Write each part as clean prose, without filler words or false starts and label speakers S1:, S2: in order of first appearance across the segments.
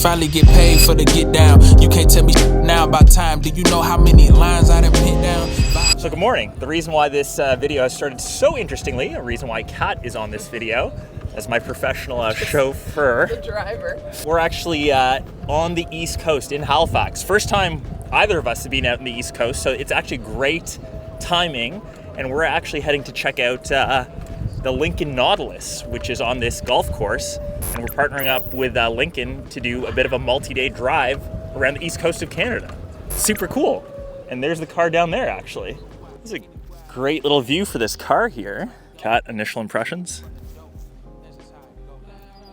S1: Finally get paid for the get down. You can't tell me now about time. Do you know how many lines I done hit down?
S2: So good morning. The reason why this video started so interestingly, a reason why Kat is on this video as my professional chauffeur.
S3: The driver.
S2: We're actually on the East Coast in Halifax. First time either of us have been out in the East Coast, so it's actually great timing. And we're actually heading to check out the Lincoln Nautilus, which is on this golf course. And we're partnering up with Lincoln to do a bit of a multi-day drive around the East Coast of Canada. Super cool. And there's the car down there, actually. This is a great little view for this car here. Kat, initial impressions?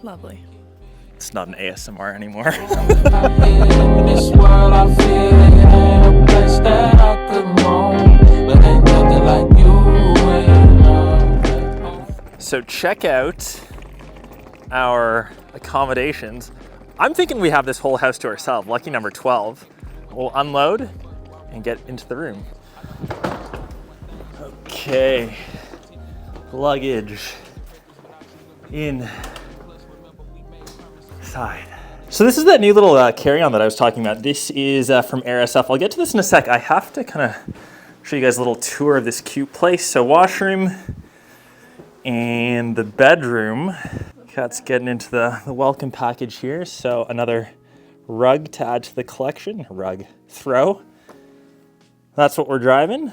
S3: Lovely.
S2: It's not an ASMR anymore.
S1: This world I feel it ain't a place that I could moan, but ain't nothing like you.
S2: So check out our accommodations. I'm thinking we have this whole house to ourselves. Lucky number 12. We'll unload and get into the room. Okay, luggage inside. So this is that new little carry-on that I was talking about. This is from AirSF. I'll get to this in a sec. I have to kind of show you guys a little tour of this cute place. So washroom and the bedroom. Kat's getting into the welcome package here. So another rug to add to the collection. Rug throw. That's what we're driving.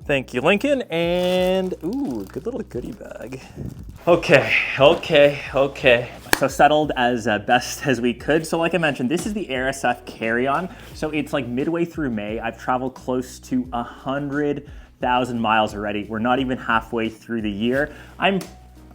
S2: Thank you, Lincoln. And ooh, good little goodie bag. Okay. So settled as best as we could. So like I mentioned, this is the AirSF carry-on. So it's like midway through May. I've traveled close to 100,000 miles already. We're not even halfway through the year.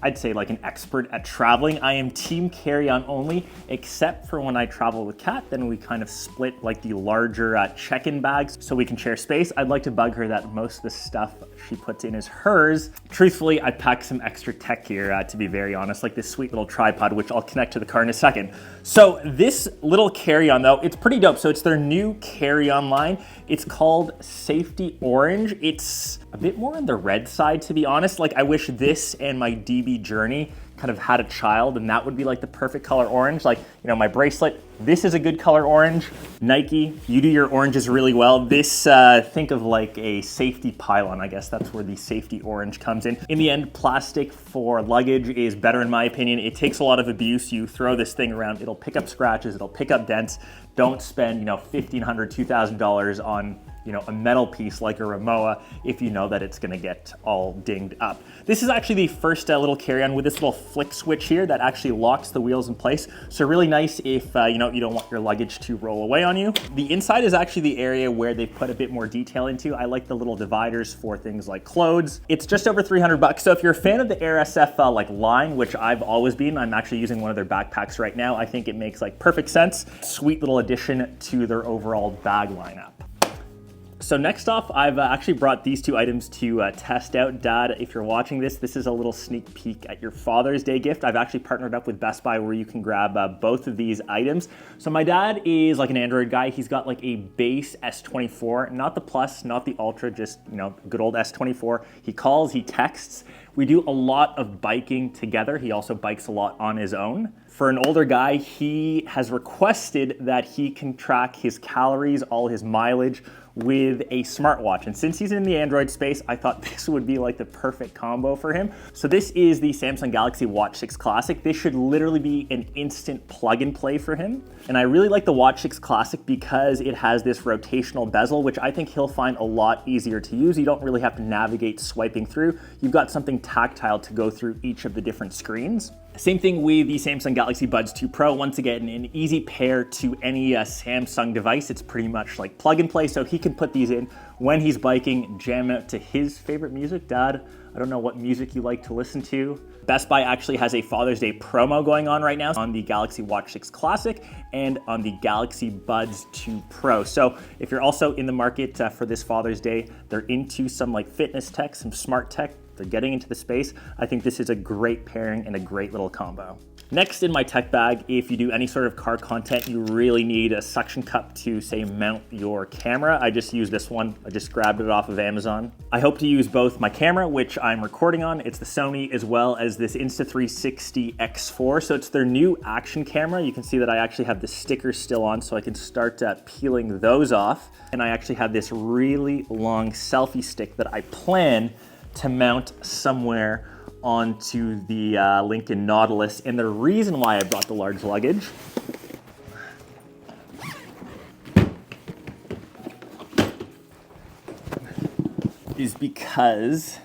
S2: I'd say like an expert at traveling. I am team carry-on only, except for when I travel with Kat, then we kind of split like the larger check-in bags so we can share space. I'd like to bug her that most of the stuff she puts in is hers. Truthfully, I packed some extra tech gear, to be very honest, like this sweet little tripod, which I'll connect to the car in a second. So this little carry-on though, it's pretty dope. So it's their new carry-on line. It's called Safety Orange. It's a bit more on the red side, to be honest. Like I wish this and my DB Journey kind of had a child, and that would be like the perfect color orange. Like, you know, my bracelet, this is a good color orange. Nike, you do your oranges really well. This, think of like a safety pylon, I guess that's where the Safety Orange comes in. In the end, plastic for luggage is better in my opinion. It takes a lot of abuse. You throw this thing around, it'll pick up scratches, it'll pick up dents. Don't spend, you know, $1,500, $2,000 on, you know, a metal piece like a Rimowa if you know that it's gonna get all dinged up. This is actually the first little carry-on with this little flick switch here that actually locks the wheels in place. So really nice if you know, you don't want your luggage to roll away on you. The inside is actually the area where they've put a bit more detail into. I like the little dividers for things like clothes. It's just over 300 bucks. So if you're a fan of the AirSF like line, which I've always been, I'm actually using one of their backpacks right now. I think it makes like perfect sense. Sweet little addition to their overall bag lineup. So next off, I've actually brought these two items to test out. Dad, if you're watching this, this is a little sneak peek at your Father's Day gift. I've actually partnered up with Best Buy where you can grab both of these items. So my dad is like an Android guy. He's got like a base S24, not the Plus, not the Ultra, just, you know, good old S24. He calls, he texts. We do a lot of biking together. He also bikes a lot on his own. For an older guy, he has requested that he can track his calories, all his mileage, with a smartwatch. And since he's in the Android space, I thought this would be like the perfect combo for him. So this is the Samsung Galaxy Watch 6 Classic. This should literally be an instant plug and play for him. And I really like the Watch 6 Classic because it has this rotational bezel, which I think he'll find a lot easier to use. You don't really have to navigate swiping through. You've got something tactile to go through each of the different screens. Same thing with the Samsung Galaxy Buds 2 Pro. Once again, an easy pair to any Samsung device. It's pretty much like plug and play, so he can put these in when he's biking, jam out to his favorite music. Dad, I don't know what music you like to listen to. Best Buy actually has a Father's Day promo going on right now on the Galaxy Watch 6 Classic and on the Galaxy Buds 2 Pro. So if you're also in the market for this Father's Day, they're into some like fitness tech, some smart tech, they're getting into the space. I think this is a great pairing and a great little combo. Next in my tech bag, if you do any sort of car content, you really need a suction cup to, say, mount your camera. I just use this one. I just grabbed it off of Amazon. I hope to use both my camera, which I'm recording on. It's the Sony, as well as this Insta360 X4. So it's their new action camera. You can see that I actually have the sticker still on, so I can start peeling those off. And I actually have this really long selfie stick that I plan to mount somewhere onto the Lincoln Nautilus. And the reason why I brought the large luggage is because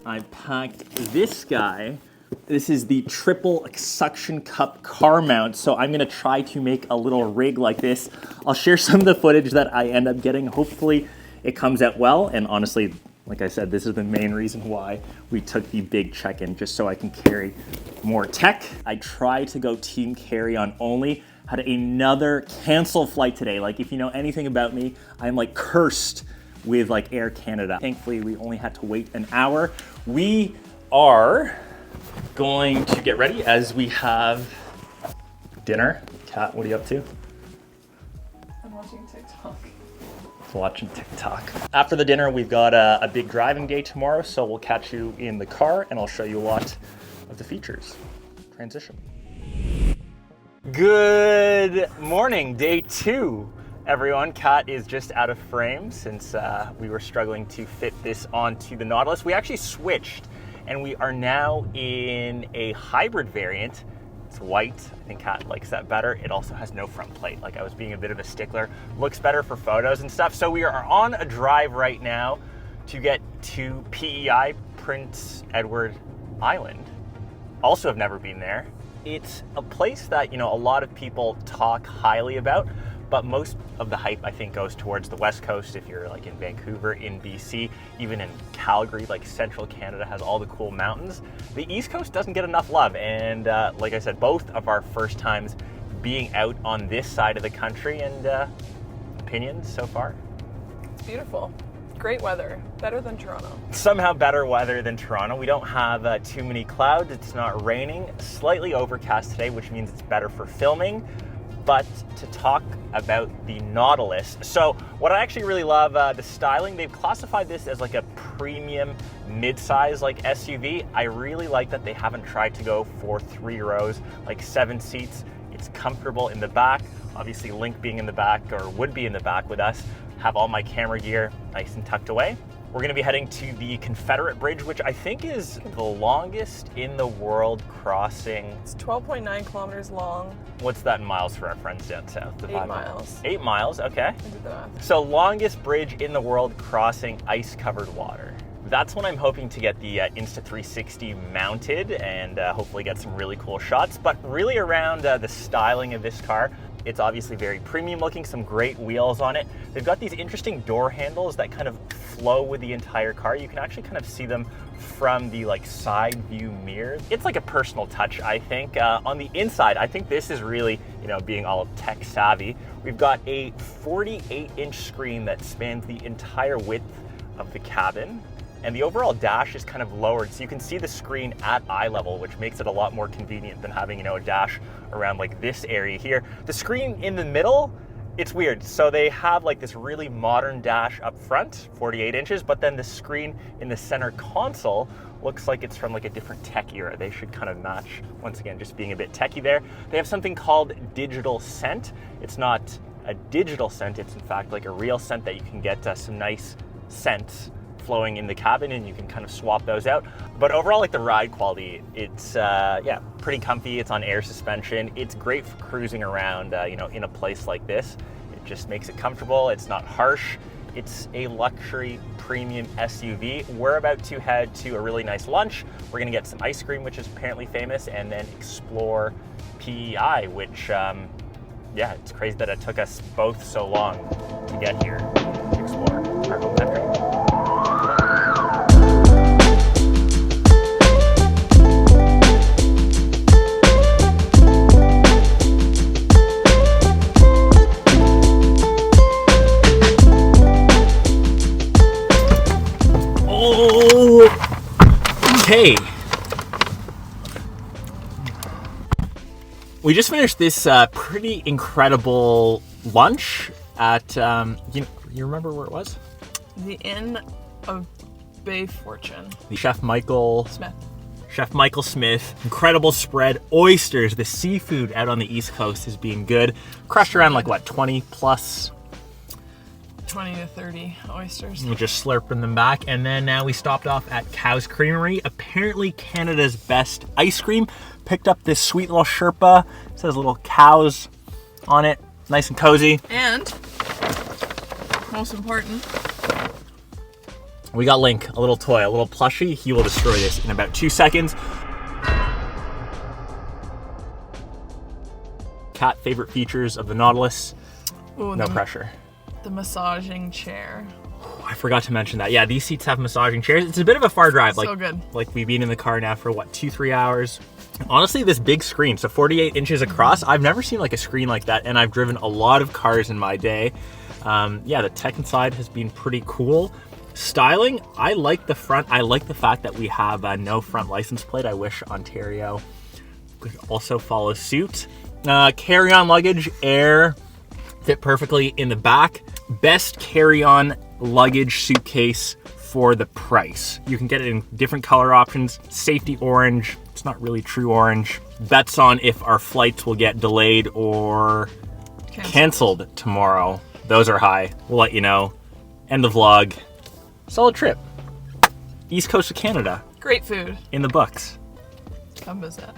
S2: I packed this guy. This is the triple suction cup car mount, so I'm gonna try to make a little rig like this. I'll share some of the footage that I end up getting. Hopefully it comes out well, and honestly, like I said, this is the main reason why we took the big check-in, just so I can carry more tech. I try to go team carry-on only. Had another cancel flight today. Like, if you know anything about me, I'm like cursed with like Air Canada. Thankfully, we only had to wait an hour. We are going to get ready as we have dinner. Kat, what are you up to?
S3: I'm watching TikTok.
S2: Watching TikTok. After the dinner, we've got a big driving day tomorrow, so we'll catch you in the car and I'll show you a lot of the features. Transition. Good morning, day 2. Everyone, Kat is just out of frame since we were struggling to fit this onto the Nautilus. We actually switched and we are now in a hybrid variant. It's white. I think Kat likes that better. It also has no front plate. Like, I was being a bit of a stickler. Looks better for photos and stuff. So we are on a drive right now to get to PEI, Prince Edward Island. Also have never been there. It's a place that, you know, a lot of people talk highly about, but most of the hype, I think, goes towards the West Coast. If you're like in Vancouver, in BC, even in Calgary, like central Canada has all the cool mountains. The East Coast doesn't get enough love. And like I said, both of our first times being out on this side of the country, and opinions so far?
S3: It's beautiful. Great weather. Better than Toronto.
S2: Somehow better weather than Toronto. We don't have too many clouds. It's not raining. Slightly overcast today, which means it's better for filming. But to talk about the Nautilus. So what I actually really love, the styling, they've classified this as like a premium mid-size like SUV. I really like that they haven't tried to go for 3 rows, like 7 seats. It's comfortable in the back. Obviously Link being in the back, or would be in the back with us, have all my camera gear nice and tucked away. We're gonna be heading to the Confederate Bridge, which I think is the longest in the world crossing.
S3: It's 12.9 kilometers long.
S2: What's that in miles for our friends down south?
S3: 8 miles.
S2: 8 miles, okay.
S3: I did the math.
S2: So longest bridge in the world crossing ice-covered water. That's when I'm hoping to get the Insta360 mounted and hopefully get some really cool shots. But really around the styling of this car, it's obviously very premium looking, some great wheels on it. They've got these interesting door handles that kind of flow with the entire car. You can actually kind of see them from the like side view mirror. It's like a personal touch, I think. On the inside, I think this is really, you know, being all tech savvy. We've got a 48-inch screen that spans the entire width of the cabin. And the overall dash is kind of lowered, so you can see the screen at eye level, which makes it a lot more convenient than having, you know, a dash around like this area here. The screen in the middle, it's weird. So they have like this really modern dash up front, 48 inches, but then the screen in the center console looks like it's from like a different tech era. They should kind of match, once again, just being a bit techy there. They have something called digital scent. It's not a digital scent, it's in fact like a real scent that you can get some nice scents flowing in the cabin, and you can kind of swap those out. But overall, like the ride quality, it's yeah, pretty comfy. It's on air suspension. It's great for cruising around, you know, in a place like this. It just makes it comfortable. It's not harsh. It's a luxury premium SUV. We're about to head to a really nice lunch. We're gonna get some ice cream, which is apparently famous, and then explore PEI, which, yeah, it's crazy that it took us both so long to get here to explore our home country. Okay. We just finished this pretty incredible lunch at, you remember where it was?
S3: The Inn of Bay Fortune.
S2: The Chef Michael
S3: Smith.
S2: Incredible spread. Oysters, the seafood out on the East Coast is being good. Crushed around like what, 20 plus?
S3: 20 to 30 oysters.
S2: We're just slurping them back. And then now we stopped off at Cow's Creamery, apparently Canada's best ice cream. Picked up this sweet little Sherpa. It says little cows on it. Nice and cozy.
S3: And, most important,
S2: we got Link, a little toy, a little plushie. He will destroy this in about 2 seconds. Cat favorite features of the Nautilus.
S3: ooh,
S2: No pressure.
S3: the massaging chair.
S2: I forgot to mention that. Yeah, these seats have massaging chairs. It's a bit of a far drive.
S3: So good.
S2: Like we've been in the car now for what, 2-3 hours. Honestly, this big screen, so 48 inches across, I've never seen like a screen like that, and I've driven a lot of cars in my day. Yeah, the tech inside has been pretty cool. Styling, I like the front. I like the fact that we have no front license plate. I wish Ontario could also follow suit. Carry-on luggage, air, fit perfectly in the back. Best carry-on luggage suitcase for the price. You can get it in different color options. Safety orange. It's not really true orange. Bets on if our flights will get delayed or canceled tomorrow. Those are high. We'll let you know. End of vlog. Solid trip. East Coast of Canada.
S3: Great food.
S2: In the books.
S3: Come visit.